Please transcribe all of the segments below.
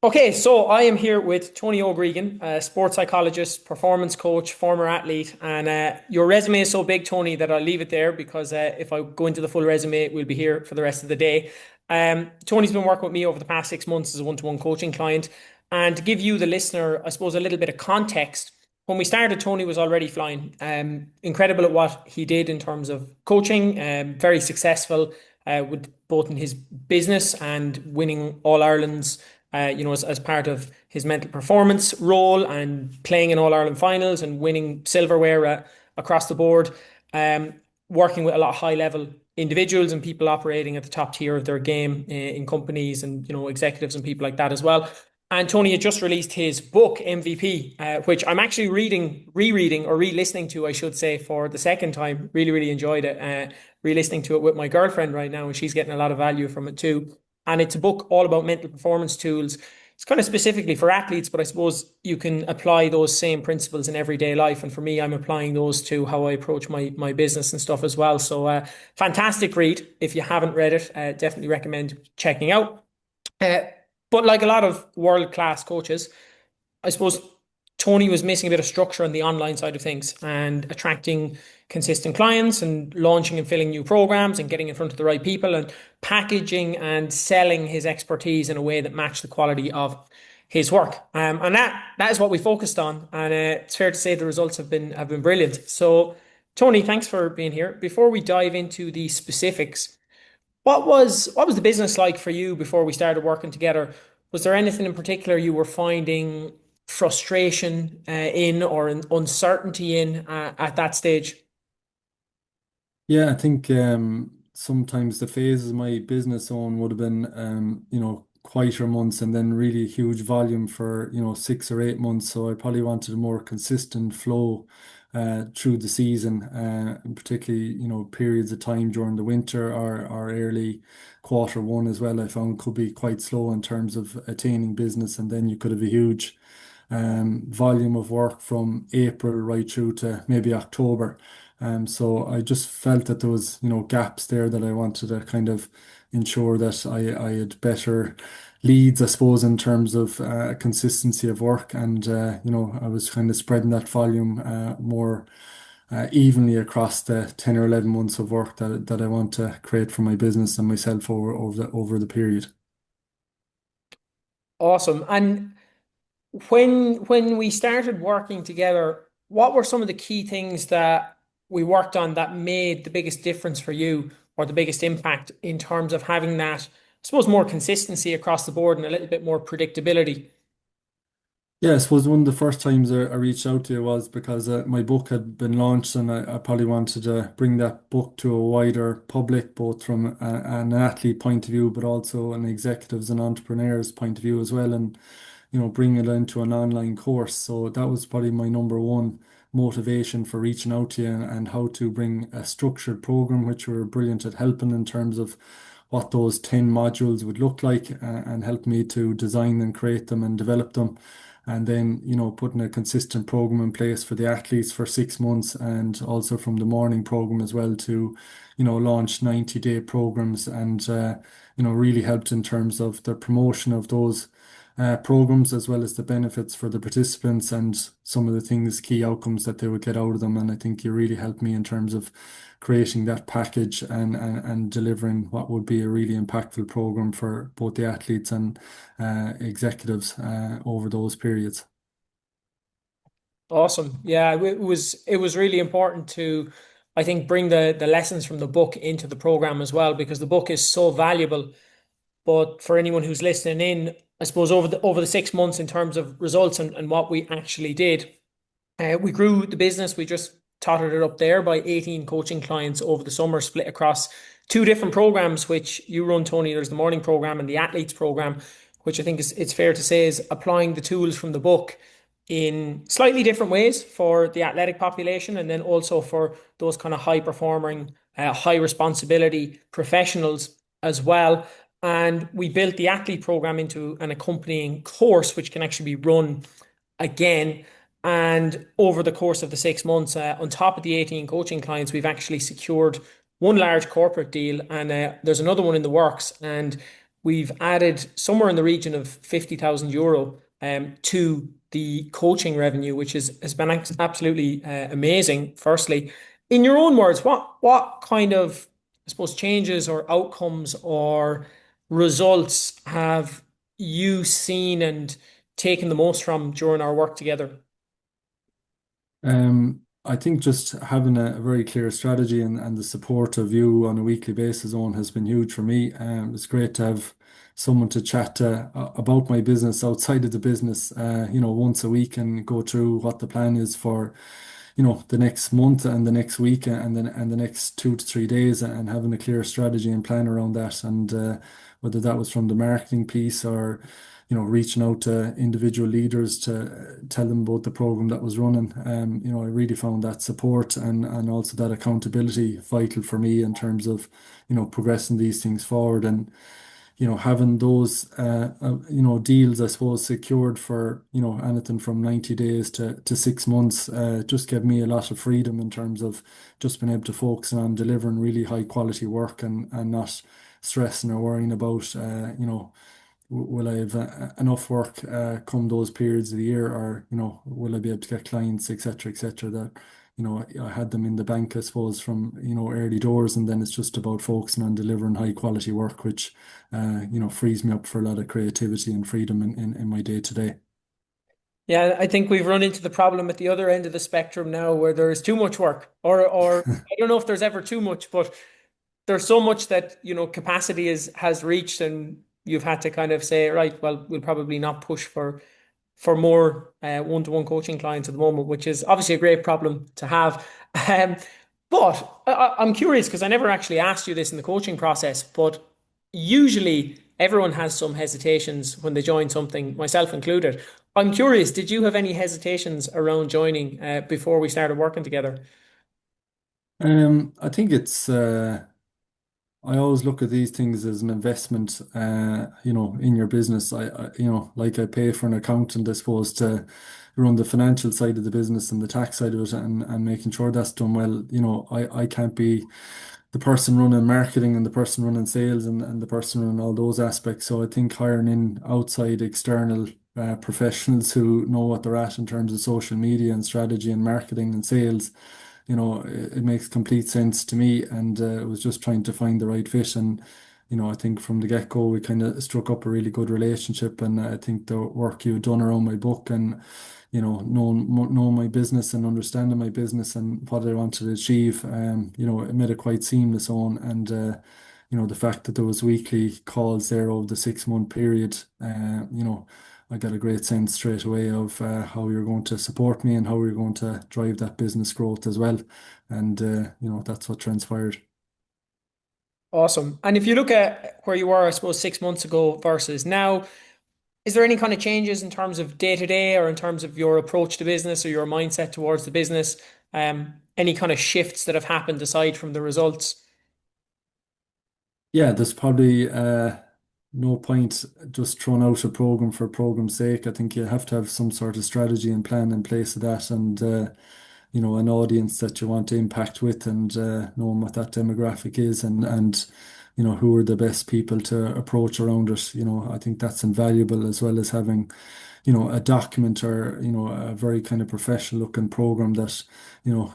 Okay, so I am here with Tony O'Gregan, a sports psychologist, performance coach, former athlete, and your resume is so big, Tony, that I'll leave it there because if I go into the full resume, we'll be here for the rest of the day. Tony's been working with me over the past 6 months as a one-to-one coaching client, and to give you, the listener, I suppose, a little bit of context. When we started, Tony was already flying. Incredible at what he did in terms of coaching, very successful with both in his business and winning All Ireland's as part of his mental performance role and playing in All Ireland finals and winning silverware across the board, working with a lot of high level individuals and people operating at the top tier of their game in companies and executives and people like that as well. And Tony had just released his book MVP, which I'm actually rereading or re-listening to, I should say, for the second time. Really, really enjoyed it. Re-listening to it with my girlfriend right now, and she's getting a lot of value from it too. And it's a book all about mental performance tools. It's kind of specifically for athletes, but I suppose you can apply those same principles in everyday life. And for me, I'm applying those to how I approach my business and stuff as well. So, fantastic read. If you haven't read it, definitely recommend checking out. Uh, but like a lot of world class coaches, I suppose Tony was missing a bit of structure on the online side of things and attracting consistent clients and launching and filling new programs and getting in front of the right people and packaging and selling his expertise in a way that matched the quality of his work. And that is what we focused on. And it's fair to say the results have been brilliant. So, Tony, thanks for being here. Before we dive into the specifics, what was the business like for you before we started working together? Was there anything in particular you were finding frustration in or uncertainty in at that stage? Yeah, I think sometimes the phases my business own would have been quieter months and then really huge volume for 6 or 8 months. So I probably wanted a more consistent flow through the season, and particularly periods of time during the winter or early quarter one as well. I found could be quite slow in terms of attaining business, and then you could have a huge volume of work from April right through to maybe October. So I just felt that there was, gaps there that I wanted to kind of ensure that I had better leads, I suppose, in terms of consistency of work. And, I was kind of spreading that volume more evenly across the 10 or 11 months of work that I want to create for my business and myself over the period. Awesome. And when we started working together, what were some of the key things that we worked on that made the biggest difference for you or the biggest impact in terms of having that, I suppose, more consistency across the board and a little bit more predictability? Yeah, I suppose one of the first times I reached out to you was because my book had been launched, and I probably wanted to bring that book to a wider public, both from an athlete point of view, but also an executives and entrepreneurs point of view as well, and bring it into an online course. So that was probably my number one motivation for reaching out to you, and how to bring a structured program, which were brilliant at helping in terms of what those 10 modules would look like, and help me to design and create them and develop them. And then, putting a consistent program in place for the athletes for 6 months, and also from the morning program as well to, launch 90-day programs, and, really helped in terms of the promotion of those programs, as well as the benefits for the participants and some of the things, key outcomes that they would get out of them. And I think you really helped me in terms of creating that package, and delivering what would be a really impactful program for both the athletes and executives over those periods. Awesome. Yeah, it was really important to, I think, bring the lessons from the book into the program as well, because the book is so valuable. But for anyone who's listening in, I suppose over the 6 months in terms of results and what we actually did, we grew the business. We just totted it up there by 18 coaching clients over the summer, split across two different programs, which you run, Tony. There's the morning program and the athletes program, which I think it's fair to say is applying the tools from the book in slightly different ways for the athletic population, and then also for those kind of high performing, high responsibility professionals as well. And we built the athlete program into an accompanying course, which can actually be run again. And over the course of the 6 months, on top of the 18 coaching clients, we've actually secured one large corporate deal, and there's another one in the works. And we've added somewhere in the region of 50,000 euro to the coaching revenue, which has been absolutely amazing. Firstly, in your own words, what kind of, I suppose, changes or outcomes or results have you seen and taken the most from during our work together? I think just having a very clear strategy and the support of you on a weekly basis on has been huge for me. It's great to have someone to chat to about my business outside of the business, once a week and go through what the plan is for, the next month and the next week and the next 2 to 3 days and having a clear strategy and plan around that. And whether that was from the marketing piece or reaching out to individual leaders to tell them about the program that was running. I really found that support and also that accountability vital for me in terms of, progressing these things forward and, having those, deals, I suppose, secured for, anything from 90 days to 6 months, just gave me a lot of freedom in terms of just being able to focus on delivering really high quality work and not stressing or worrying about, will I have enough work come those periods of the year, or will I be able to get clients, etc., that I had them in the bank, I suppose, from early doors, and then it's just about focusing on delivering high quality work, which frees me up for a lot of creativity and freedom in my day to day. Yeah, I think we've run into the problem at the other end of the spectrum now where there's too much work, or I don't know if there's ever too much, but there's so much that, capacity has reached and you've had to kind of say, right, well, we'll probably not push for more one-to-one coaching clients at the moment, which is obviously a great problem to have. Um, but I'm curious because I never actually asked you this in the coaching process, but usually everyone has some hesitations when they join something, myself included. I'm curious, did you have any hesitations around joining before we started working together? I think I always look at these things as an investment, in your business. Like I pay for an accountant, I suppose, to run the financial side of the business and the tax side of it and making sure that's done well. I can't be the person running marketing and the person running sales and the person running all those aspects. So I think hiring in outside external professionals who know what they're at in terms of social media and strategy and marketing and sales, it makes complete sense to me. And I was just trying to find the right fit. And, I think from the get-go, we kind of struck up a really good relationship. And I think the work you've done around my book and, knowing my business and understanding my business and what I wanted to achieve, it made it quite seamless on. And, the fact that there was weekly calls there over the 6 month period, I got a great sense straight away of how you're going to support me and how you're going to drive that business growth as well. And, that's what transpired. Awesome. And if you look at where you were, I suppose, 6 months ago versus now, is there any kind of changes in terms of day to day or in terms of your approach to business or your mindset towards the business? Any kind of shifts that have happened aside from the results? Yeah, there's probably no point just throwing out a program for program's sake. I think you have to have some sort of strategy and plan in place of that, and an audience that you want to impact with, and knowing what that demographic is, and who are the best people to approach around it. I think that's invaluable, as well as having a document or a very kind of professional looking program that you know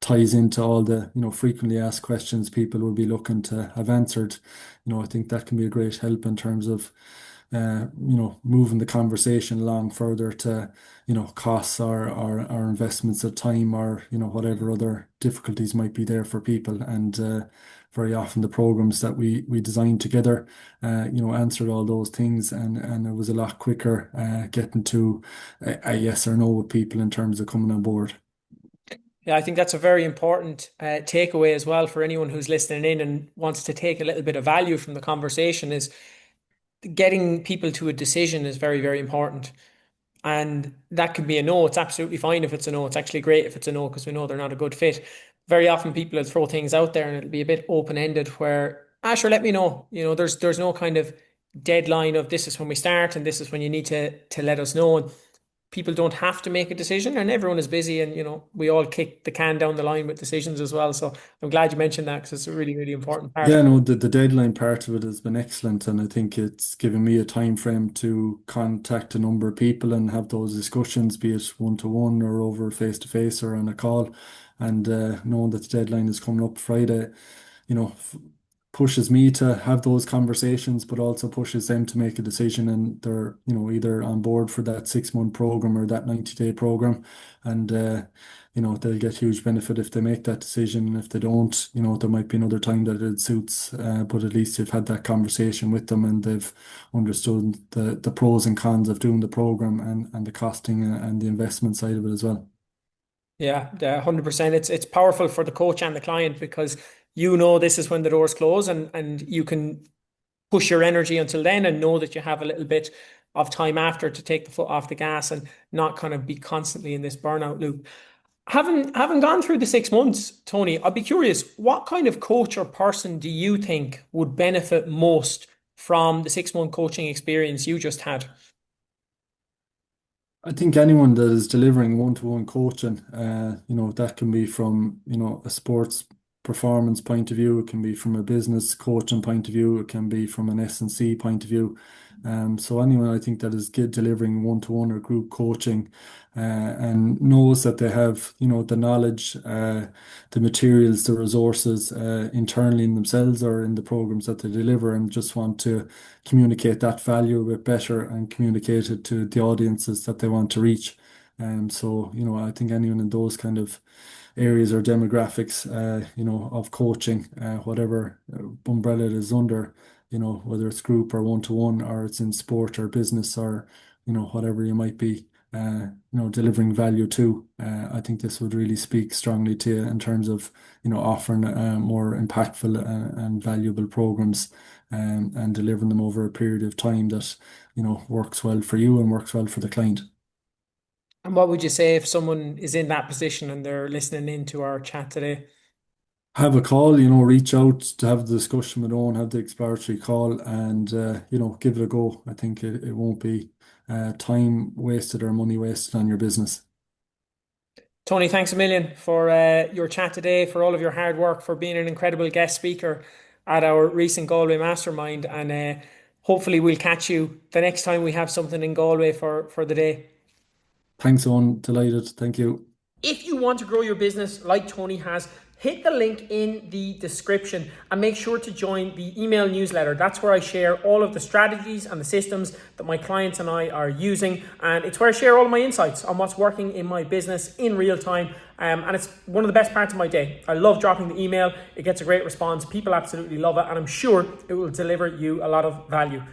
ties into all the frequently asked questions people will be looking to have answered. I think that can be a great help in terms of moving the conversation along further to costs or investments of time or whatever other difficulties might be there for people. And very often the programs that we designed together answered all those things, and it was a lot quicker getting to a yes or no with people in terms of coming on board. Yeah, I think that's a very important takeaway as well for anyone who's listening in and wants to take a little bit of value from the conversation is getting people to a decision is very, very important. And that can be a no. It's absolutely fine if it's a no. It's actually great if it's a no because we know they're not a good fit. Very often people will throw things out there and it'll be a bit open-ended where, sure, let me know. There's no kind of deadline of this is when we start and this is when you need to let us know. people don't have to make a decision, and everyone is busy, and we all kick the can down the line with decisions as well. So I'm glad you mentioned that because it's a really, really important part. Yeah, no, the deadline part of it has been excellent, and I think it's given me a time frame to contact a number of people and have those discussions, be it one to one or over face to face or on a call. And knowing that the deadline is coming up Friday, pushes me to have those conversations, but also pushes them to make a decision, and they're either on board for that 6 month program or that 90-day program, and they'll get huge benefit if they make that decision. And if they don't, there might be another time that it suits, but at least you've had that conversation with them and they've understood the pros and cons of doing the program, and the costing and the investment side of it as well. Yeah, 100%. It's powerful for the coach and the client because this is when the doors close, and you can push your energy until then and know that you have a little bit of time after to take the foot off the gas and not kind of be constantly in this burnout loop. Having gone through the 6 months, Tony, I'd be curious, what kind of coach or person do you think would benefit most from the 6 month coaching experience you just had? I think anyone that is delivering one-to-one coaching, that can be from, a sports performance point of view, it can be from a business coaching point of view, it can be from an S&C point of view. So anyone I think that is good delivering one-to-one or group coaching, and knows that they have, the knowledge, the materials, the resources, internally in themselves or in the programs that they deliver, and just want to communicate that value a bit better and communicate it to the audiences that they want to reach. So, I think anyone in those kind of areas or demographics, of coaching, whatever umbrella it is under, whether it's group or one-to-one, or it's in sport or business, or, whatever you might be, delivering value to. I think this would really speak strongly to you in terms of, offering more impactful and valuable programs, and delivering them over a period of time that, works well for you and works well for the client. And what would you say if someone is in that position and they're listening in to our chat today? Have a call, reach out to have the discussion with Owen, have the exploratory call, and give it a go. I think it won't be time wasted or money wasted on your business. Tony, thanks a million for your chat today, for all of your hard work, for being an incredible guest speaker at our recent Galway Mastermind. And hopefully, we'll catch you the next time we have something in Galway for the day. Thanks, Owen. Delighted. Thank you. If you want to grow your business like Tony has, hit the link in the description and make sure to join the email newsletter. That's where I share all of the strategies and the systems that my clients and I are using. And it's where I share all of my insights on what's working in my business in real time. And it's one of the best parts of my day. I love dropping the email. It gets a great response. People absolutely love it. And I'm sure it will deliver you a lot of value.